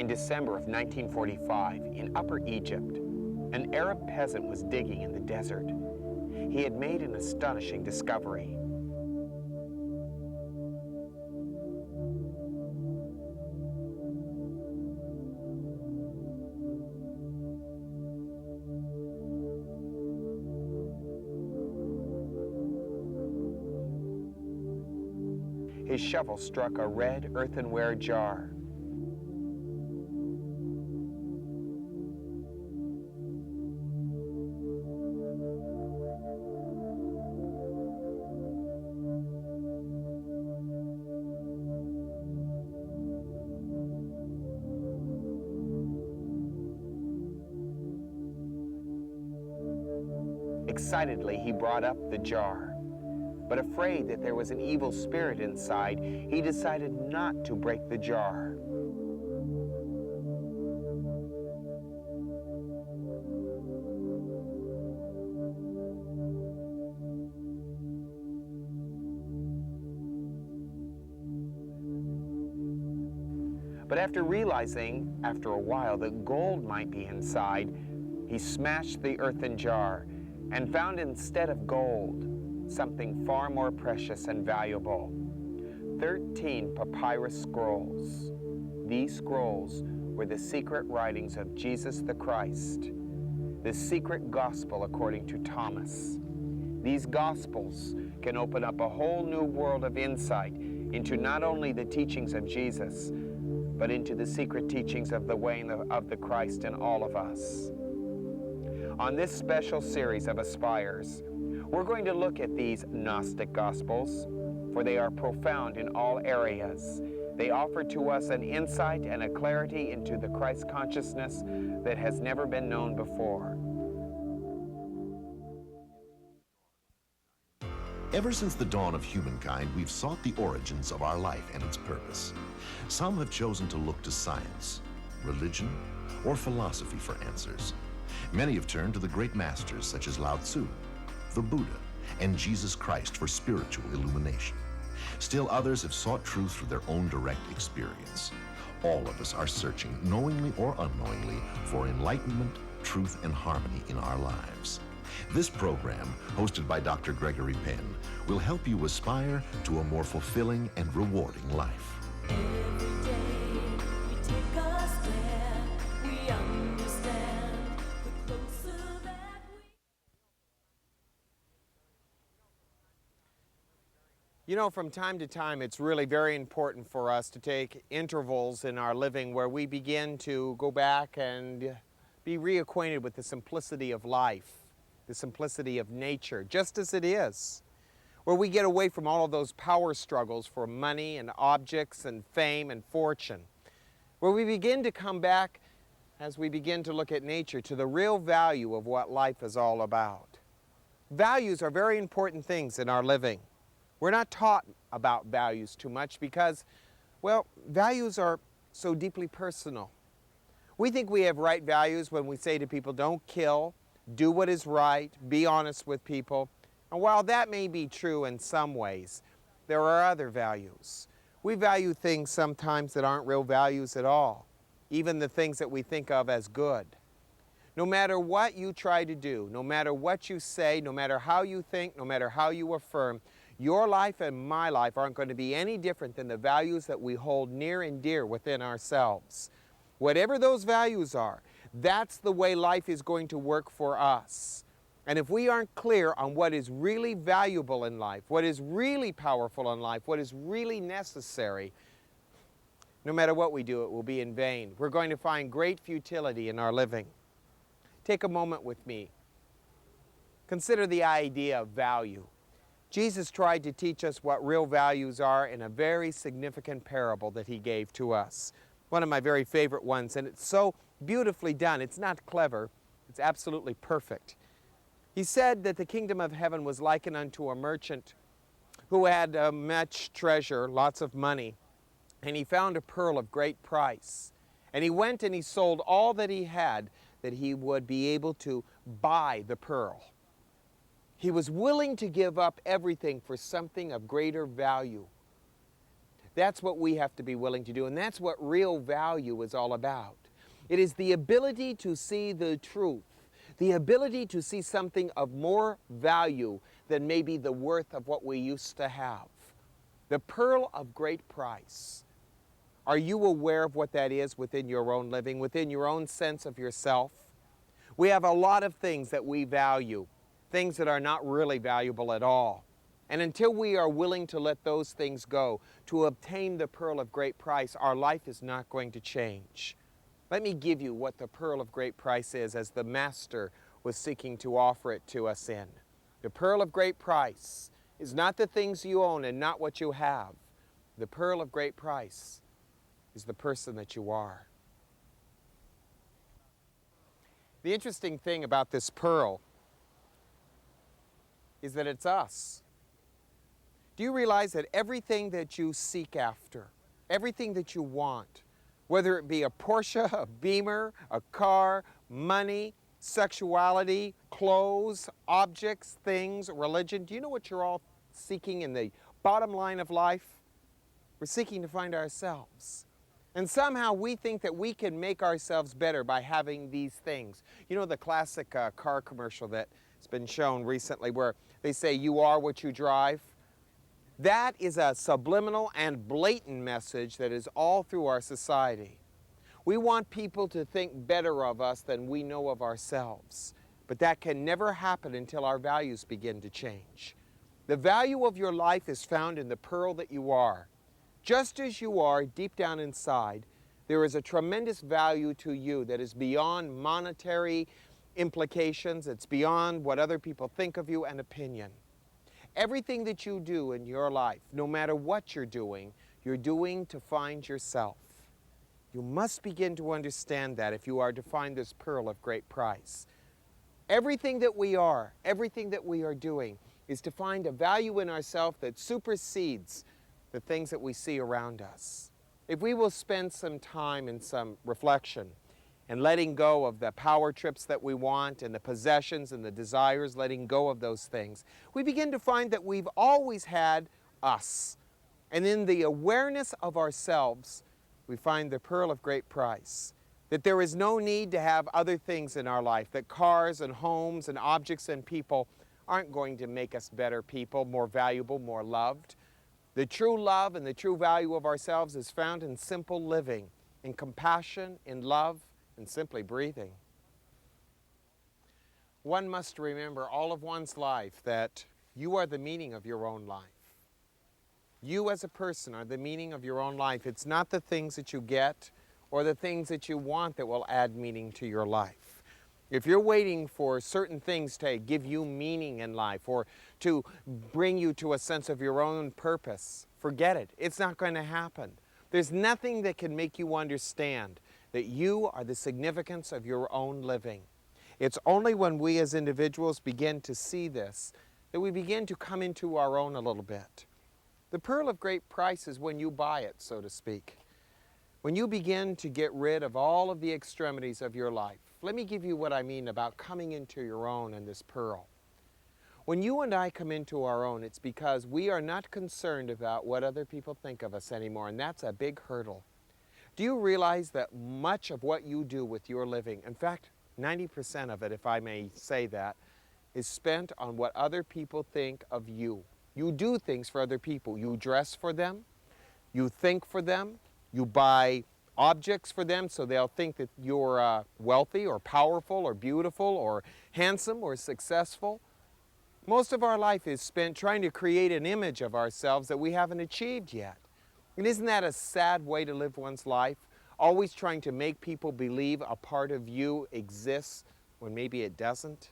In December of 1945, in Upper Egypt, an Arab peasant was digging in the desert. He had made an astonishing discovery. His shovel struck a red earthenware jar. Excitedly, he brought up the jar. But afraid that there was an evil spirit inside, he decided not to break the jar. But after realizing, after a while, that gold might be inside, he smashed the earthen jar and found instead of gold something far more precious and valuable. 13 papyrus scrolls. These scrolls were the secret writings of Jesus the Christ, the secret gospel according to Thomas. These gospels can open up a whole new world of insight into not only the teachings of Jesus, but into the secret teachings of the way of the Christ in all of us. On this special series of Aspires, we're going to look at these Gnostic Gospels, for they are profound in all areas. They offer to us an insight and a clarity into the Christ consciousness that has never been known before. Ever since the dawn of humankind, we've sought the origins of our life and its purpose. Some have chosen to look to science, religion, or philosophy for answers. Many have turned to the great masters such as Lao Tzu, the Buddha, and Jesus Christ for spiritual illumination. Still others have sought truth through their own direct experience. All of us are searching, knowingly or unknowingly, for enlightenment, truth, and harmony in our lives. This program, hosted by Dr. Gregory Penn, will help you aspire to a more fulfilling and rewarding life. Every day we take a step, we understand the closer that we... You know, from time to time, it's really very important for us to take intervals in our living where we begin to go back and be reacquainted with the simplicity of life, the simplicity of nature, just as it is, where we get away from all of those power struggles for money and objects and fame and fortune, where we begin to come back, as we begin to look at nature, to the real value of what life is all about. Values are very important things in our living. We're not taught about values too much because, well, values are so deeply personal. We think we have right values when we say to people, don't kill, do what is right, be honest with people. And while that may be true in some ways, there are other values. We value things sometimes that aren't real values at all, even the things that we think of as good. No matter what you try to do, no matter what you say, no matter how you think, no matter how you affirm, your life and my life aren't going to be any different than the values that we hold near and dear within ourselves. Whatever those values are, that's the way life is going to work for us. And if we aren't clear on what is really valuable in life, what is really powerful in life, what is really necessary, no matter what we do, it will be in vain. We're going to find great futility in our living. Take a moment with me. Consider the idea of value. Jesus tried to teach us what real values are in a very significant parable that he gave to us. One of my very favorite ones, and it's so beautifully done. It's not clever, it's absolutely perfect. He said that the kingdom of heaven was likened unto a merchant who had much treasure, lots of money, and he found a pearl of great price. And he went and he sold all that he had that he would be able to buy the pearl. He was willing to give up everything for something of greater value. That's what we have to be willing to do, and that's what real value is all about. It is the ability to see the truth, the ability to see something of more value than maybe the worth of what we used to have. The pearl of great price. Are you aware of what that is within your own living, within your own sense of yourself? We have a lot of things that we value, things that are not really valuable at all. And until we are willing to let those things go, to obtain the pearl of great price, our life is not going to change. Let me give you what the pearl of great price is, as the Master was seeking to offer it to us in. The pearl of great price is not the things you own and not what you have. The pearl of great price is the person that you are. The interesting thing about this pearl is that it's us. Do you realize that everything that you seek after, everything that you want, whether it be a Porsche, a Beamer, a car, money, sexuality, clothes, objects, things, religion, do you know what you're all seeking in the bottom line of life? We're seeking to find ourselves. And somehow we think that we can make ourselves better by having these things. You know the classic car commercial that's been shown recently where they say, "You are what you drive"? That is a subliminal and blatant message that is all through our society. We want people to think better of us than we know of ourselves. But that can never happen until our values begin to change. The value of your life is found in the pearl that you are. Just as you are, deep down inside, there is a tremendous value to you that is beyond monetary implications. It's beyond what other people think of you and opinion. Everything that you do in your life, no matter what you're doing to find yourself. You must begin to understand that if you are to find this pearl of great price. Everything that we are, everything that we are doing is to find a value in ourselves that supersedes the things that we see around us. If we will spend some time in some reflection and letting go of the power trips that we want and the possessions and the desires, letting go of those things, we begin to find that we've always had us. And in the awareness of ourselves, we find the pearl of great price. That there is no need to have other things in our life, that cars and homes and objects and people aren't going to make us better people, more valuable, more loved. The true love and the true value of ourselves is found in simple living, in compassion, in love, and simply breathing. One must remember all of one's life that you are the meaning of your own life. You as a person are the meaning of your own life. It's not the things that you get or the things that you want that will add meaning to your life. If you're waiting for certain things to give you meaning in life or to bring you to a sense of your own purpose, forget it. It's not going to happen. There's nothing that can make you understand that you are the significance of your own living. It's only when we as individuals begin to see this that we begin to come into our own a little bit. The pearl of great price is when you buy it, so to speak. When you begin to get rid of all of the extremities of your life. Let me give you what I mean about coming into your own in this pearl. When you and I come into our own, it's because we are not concerned about what other people think of us anymore, and that's a big hurdle. Do you realize that much of what you do with your living, in fact, 90% of it, if I may say that, is spent on what other people think of you? You do things for other people. You dress for them, you think for them, you buy objects for them so they'll think that you're wealthy or powerful or beautiful or handsome or successful. Most of our life is spent trying to create an image of ourselves that we haven't achieved yet. And isn't that a sad way to live one's life? Always trying to make people believe a part of you exists when maybe it doesn't?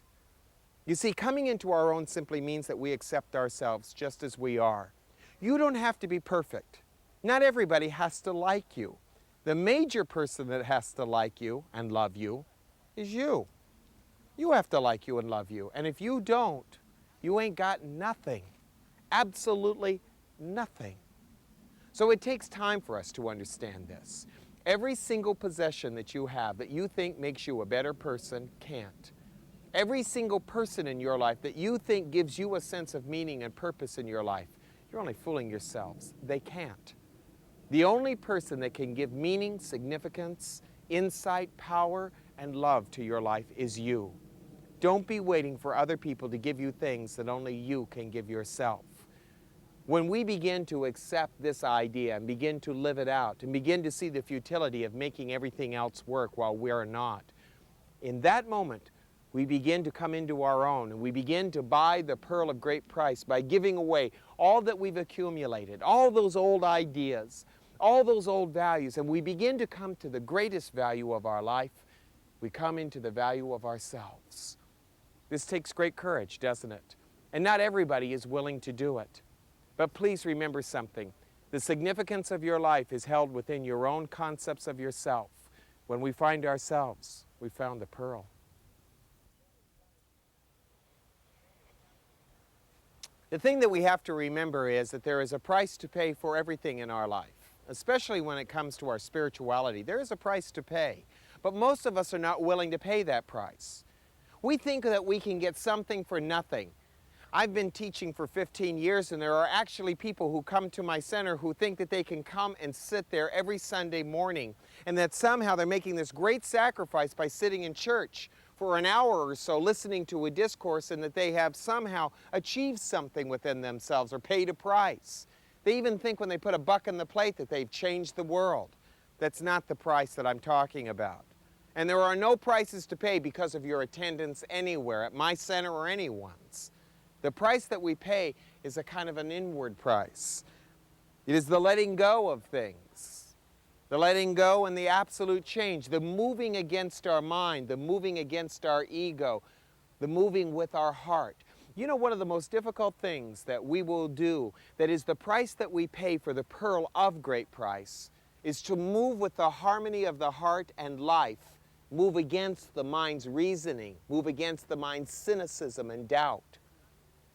You see, coming into our own simply means that we accept ourselves just as we are. You don't have to be perfect. Not everybody has to like you. The major person that has to like you and love you is you. You have to like you and love you. And if you don't, you ain't got nothing. Absolutely nothing. So it takes time for us to understand this. Every single possession that you have that you think makes you a better person can't. Every single person in your life that you think gives you a sense of meaning and purpose in your life, you're only fooling yourselves. They can't. The only person that can give meaning, significance, insight, power, and love to your life is you. Don't be waiting for other people to give you things that only you can give yourself. When we begin to accept this idea and begin to live it out and begin to see the futility of making everything else work while we're not, in that moment, we begin to come into our own and we begin to buy the pearl of great price by giving away all that we've accumulated, all those old ideas, all those old values, and we begin to come to the greatest value of our life. We come into the value of ourselves. This takes great courage, doesn't it? And not everybody is willing to do it. But please remember something. The significance of your life is held within your own concepts of yourself. When we find ourselves, we found the pearl. The thing that we have to remember is that there is a price to pay for everything in our life, especially when it comes to our spirituality. There is a price to pay, but most of us are not willing to pay that price. We think that we can get something for nothing. I've been teaching for 15 years, and there are actually people who come to my center who think that they can come and sit there every Sunday morning, and that somehow they're making this great sacrifice by sitting in church for an hour or so listening to a discourse, and that they have somehow achieved something within themselves or paid a price. They even think when they put a buck in the plate that they've changed the world. That's not the price that I'm talking about. And there are no prices to pay because of your attendance anywhere, at my center or anyone's. The price that we pay is a kind of an inward price. It is the letting go of things, the letting go and the absolute change, the moving against our mind, the moving against our ego, the moving with our heart. You know, one of the most difficult things that we will do, that is the price that we pay for the pearl of great price, is to move with the harmony of the heart and life, move against the mind's reasoning, move against the mind's cynicism and doubt.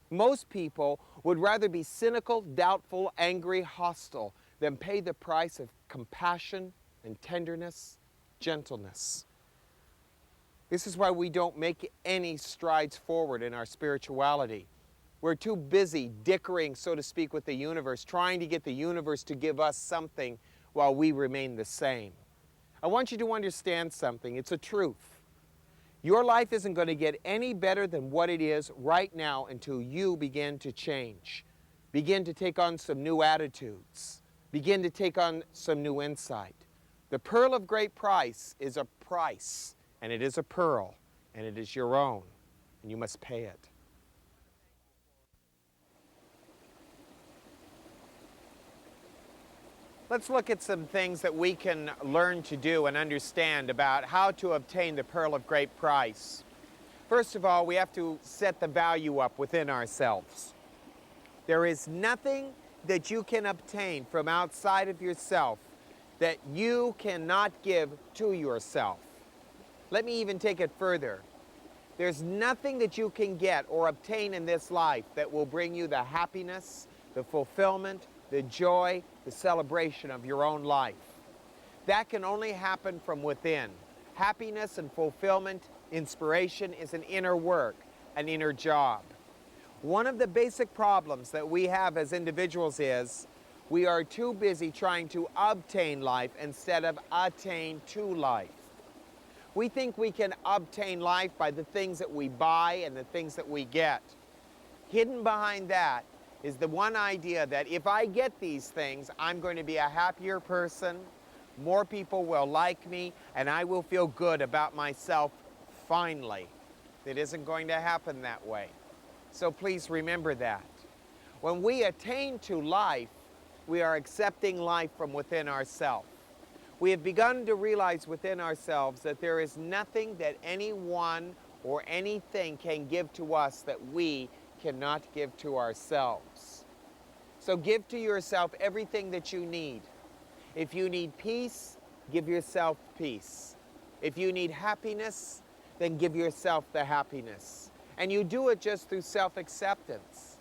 Most people would rather be cynical, doubtful, angry, hostile than pay the price of compassion and tenderness, gentleness. This is why we don't make any strides forward in our spirituality. We're too busy dickering, so to speak, with the universe, trying to get the universe to give us something while we remain the same. I want you to understand something. It's a truth. Your life isn't going to get any better than what it is right now until you begin to change. Begin to take on some new attitudes. Begin to take on some new insight. The pearl of great price is a price, and it is a pearl, and it is your own, and you must pay it. Let's look at some things that we can learn to do and understand about how to obtain the pearl of great price. First of all, we have to set the value up within ourselves. There is nothing that you can obtain from outside of yourself that you cannot give to yourself. Let me even take it further. There's nothing that you can get or obtain in this life that will bring you the happiness, the fulfillment, the joy, the celebration of your own life. That can only happen from within. Happiness and fulfillment, inspiration is an inner work, an inner job. One of the basic problems that we have as individuals is we are too busy trying to obtain life instead of attain to life. We think we can obtain life by the things that we buy and the things that we get. Hidden behind that is the one idea that if I get these things, I'm going to be a happier person, more people will like me, and I will feel good about myself finally. It isn't going to happen that way. So please remember that. When we attain to life, we are accepting life from within ourselves. We have begun to realize within ourselves that there is nothing that anyone or anything can give to us that we cannot give to ourselves. So give to yourself everything that you need. If you need peace, give yourself peace. If you need happiness, then give yourself the happiness. And you do it just through self-acceptance.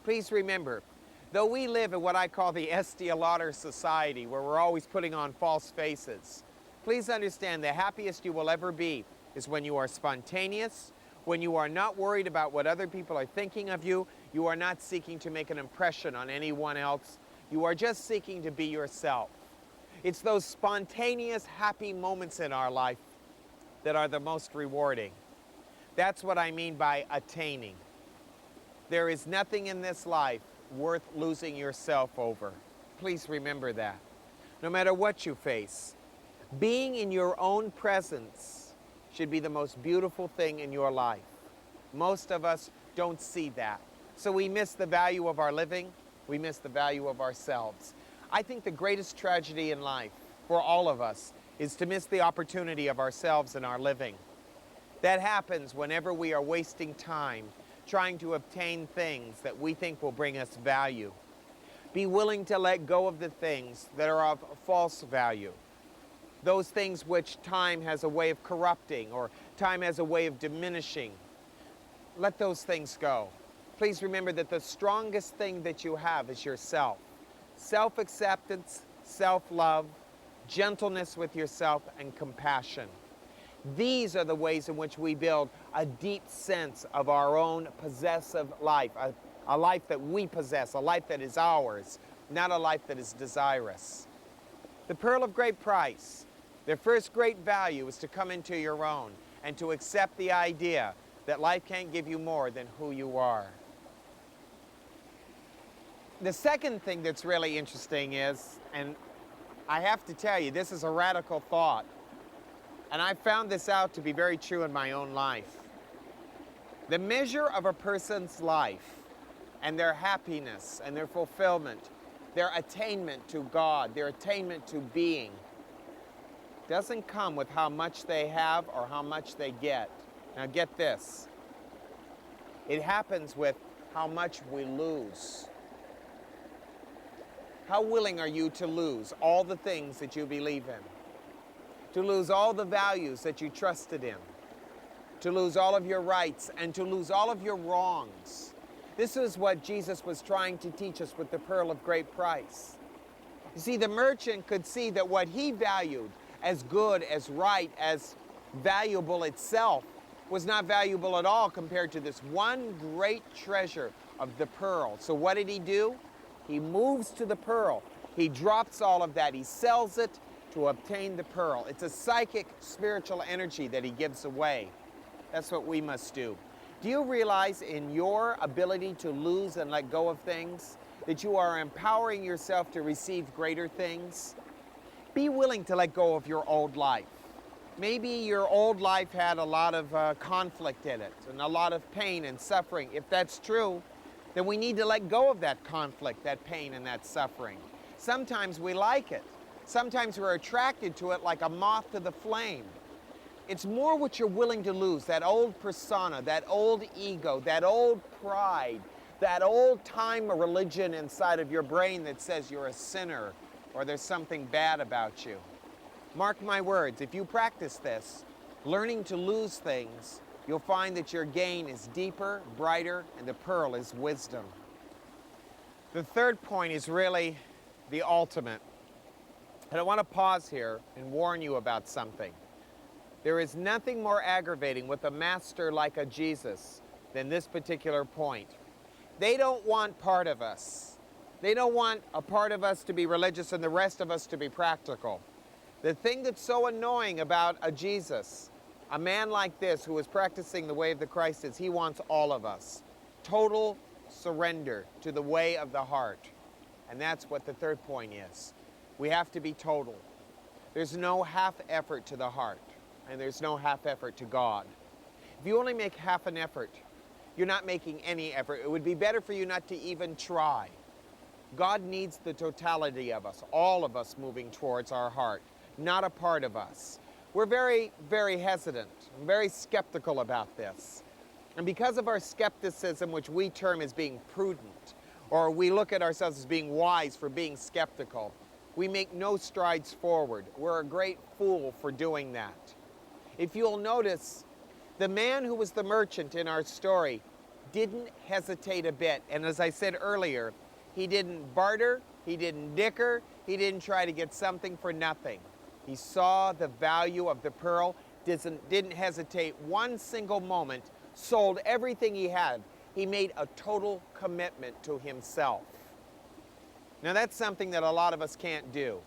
Please remember, though we live in what I call the Estee Lauder society, where we're always putting on false faces, please understand the happiest you will ever be is when you are spontaneous, when you are not worried about what other people are thinking of you, you are not seeking to make an impression on anyone else, you are just seeking to be yourself. It's those spontaneous, happy moments in our life that are the most rewarding. That's what I mean by attaining. There is nothing in this life worth losing yourself over. Please remember that. No matter what you face, being in your own presence should be the most beautiful thing in your life. Most of us don't see that. So we miss the value of our living, we miss the value of ourselves. I think the greatest tragedy in life for all of us is to miss the opportunity of ourselves and our living. That happens whenever we are wasting time trying to obtain things that we think will bring us value. Be willing to let go of the things that are of false value. Those things which time has a way of corrupting or time has a way of diminishing. Let those things go. Please remember that the strongest thing that you have is yourself. Self-acceptance, self-love, gentleness with yourself, and compassion. These are the ways in which we build a deep sense of our own possessive life, a life that we possess, a life that is ours, not a life that is desirous. The pearl of great price, their first great value is to come into your own and to accept the idea that life can't give you more than who you are. The second thing that's really interesting is, and I have to tell you, this is a radical thought, and I found this out to be very true in my own life. The measure of a person's life and their happiness and their fulfillment, their attainment to God, their attainment to being, doesn't come with how much they have or how much they get. Now get this. It happens with how much we lose. How willing are you to lose all the things that you believe in? To lose all the values that you trusted in? To lose all of your rights and to lose all of your wrongs? This is what Jesus was trying to teach us with the pearl of great price. You see, the merchant could see that what he valued as good, as right, as valuable itself was not valuable at all compared to this one great treasure of the pearl. So what did he do? He moves to the pearl. He drops all of that. He sells it to obtain the pearl. It's a psychic, spiritual energy that he gives away. That's what we must do. Do you realize in your ability to lose and let go of things that you are empowering yourself to receive greater things? Be willing to let go of your old life. Maybe your old life had a lot of conflict in it and a lot of pain and suffering. If that's true, then we need to let go of that conflict, that pain, and that suffering. Sometimes we like it. Sometimes we're attracted to it like a moth to the flame. It's more what you're willing to lose, that old persona, that old ego, that old pride, that old time religion inside of your brain that says you're a sinner or there's something bad about you. Mark my words, if you practice this, learning to lose things, you'll find that your gain is deeper, brighter, and the pearl is wisdom. The third point is really the ultimate. And I want to pause here and warn you about something. There is nothing more aggravating with a master like a Jesus than this particular point. They don't want part of us. They don't want a part of us to be religious and the rest of us to be practical. The thing that's so annoying about a Jesus, a man like this who is practicing the way of the Christ, is he wants all of us. Total surrender to the way of the heart. And that's what the third point is. We have to be total. There's no half effort to the heart, and there's no half effort to God. If you only make half an effort, you're not making any effort. It would be better for you not to even try. God needs the totality of us, all of us moving towards our heart, not a part of us. We're very, very hesitant, very skeptical about this. And because of our skepticism, which we term as being prudent, or we look at ourselves as being wise for being skeptical, we make no strides forward. We're a great fool for doing that. If you'll notice, the man who was the merchant in our story didn't hesitate a bit. And as I said earlier, he didn't barter, he didn't dicker, he didn't try to get something for nothing. He saw the value of the pearl, didn't hesitate one single moment, sold everything he had. He made a total commitment to himself. Now that's something that a lot of us can't do.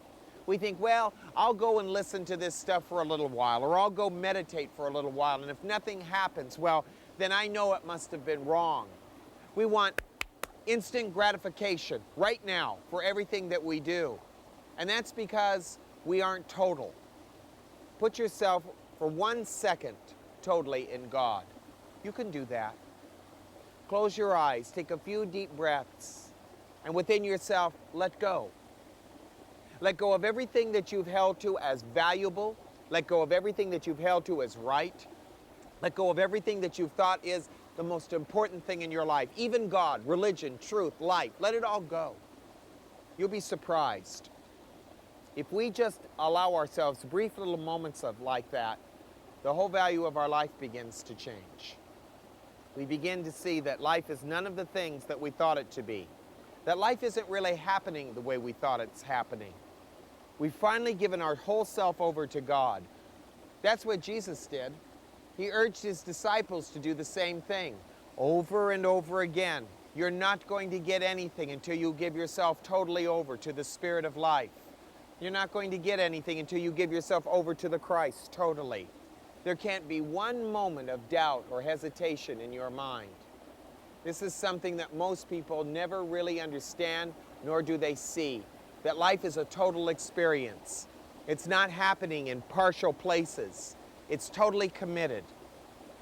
We think, well, I'll go and listen to this stuff for a little while, or I'll go meditate for a little while, and if nothing happens, well, then I know it must have been wrong. We want instant gratification right now for everything that we do. And that's because we aren't total. Put yourself for 1 second totally in God. You can do that. Close your eyes, take a few deep breaths, and within yourself, let go. Let go of everything that you've held to as valuable. Let go of everything that you've held to as right. Let go of everything that you've thought is the most important thing in your life. Even God, religion, truth, life. Let it all go. You'll be surprised. If we just allow ourselves brief little moments of like that, the whole value of our life begins to change. We begin to see that life is none of the things that we thought it to be. That life isn't really happening the way we thought it's happening. We've finally given our whole self over to God. That's what Jesus did. He urged his disciples to do the same thing over and over again. You're not going to get anything until you give yourself totally over to the Spirit of life. You're not going to get anything until you give yourself over to the Christ totally. There can't be one moment of doubt or hesitation in your mind. This is something that most people never really understand, nor do they see. That life is a total experience. It's not happening in partial places. It's totally committed.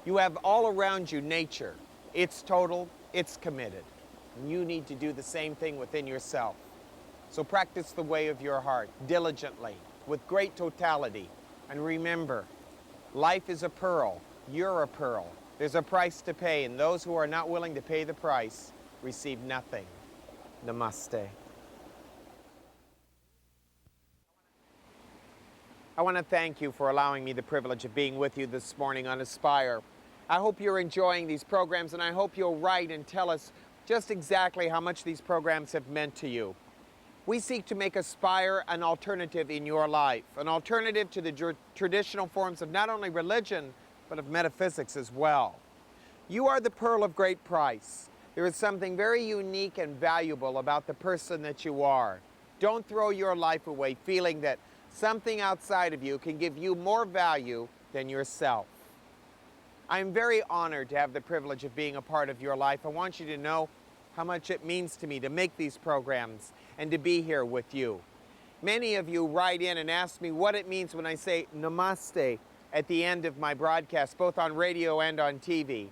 You have all around you nature. It's total, it's committed. And you need to do the same thing within yourself. So practice the way of your heart diligently, with great totality. And remember, life is a pearl. You're a pearl. There's a price to pay, and those who are not willing to pay the price receive nothing. Namaste. I want to thank you for allowing me the privilege of being with you this morning on Aspire. I hope you're enjoying these programs, and I hope you'll write and tell us just exactly how much these programs have meant to you. We seek to make Aspire an alternative in your life, an alternative to the traditional forms of not only religion, but of metaphysics as well. You are the pearl of great price. There is something very unique and valuable about the person that you are. Don't throw your life away feeling that something outside of you can give you more value than yourself. I'm very honored to have the privilege of being a part of your life. I want you to know how much it means to me to make these programs and to be here with you. Many of you write in and ask me what it means when I say namaste at the end of my broadcast, both on radio and on TV.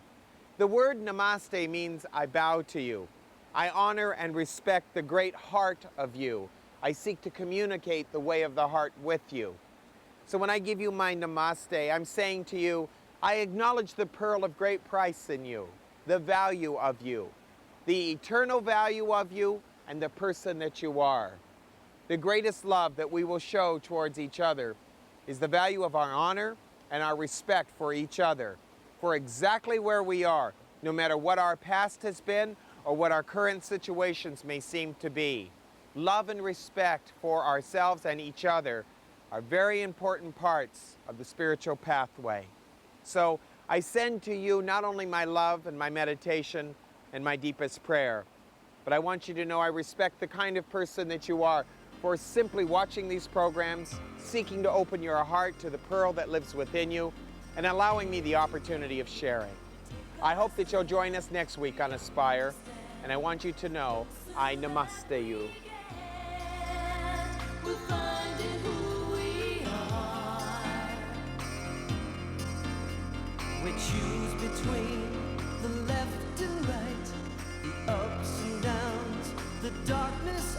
The word namaste means I bow to you. I honor and respect the great heart of you. I seek to communicate the way of the heart with you. So when I give you my namaste, I'm saying to you, I acknowledge the pearl of great price in you, the value of you, the eternal value of you, and the person that you are. The greatest love that we will show towards each other is the value of our honor and our respect for each other, for exactly where we are, no matter what our past has been or what our current situations may seem to be. Love and respect for ourselves and each other are very important parts of the spiritual pathway. So I send to you not only my love and my meditation and my deepest prayer, but I want you to know I respect the kind of person that you are for simply watching these programs, seeking to open your heart to the pearl that lives within you, and allowing me the opportunity of sharing. I hope that you'll join us next week on Aspire, and I want you to know I namaste you. We'll find in who we are. We choose between the left and right, the ups and downs, the darkness.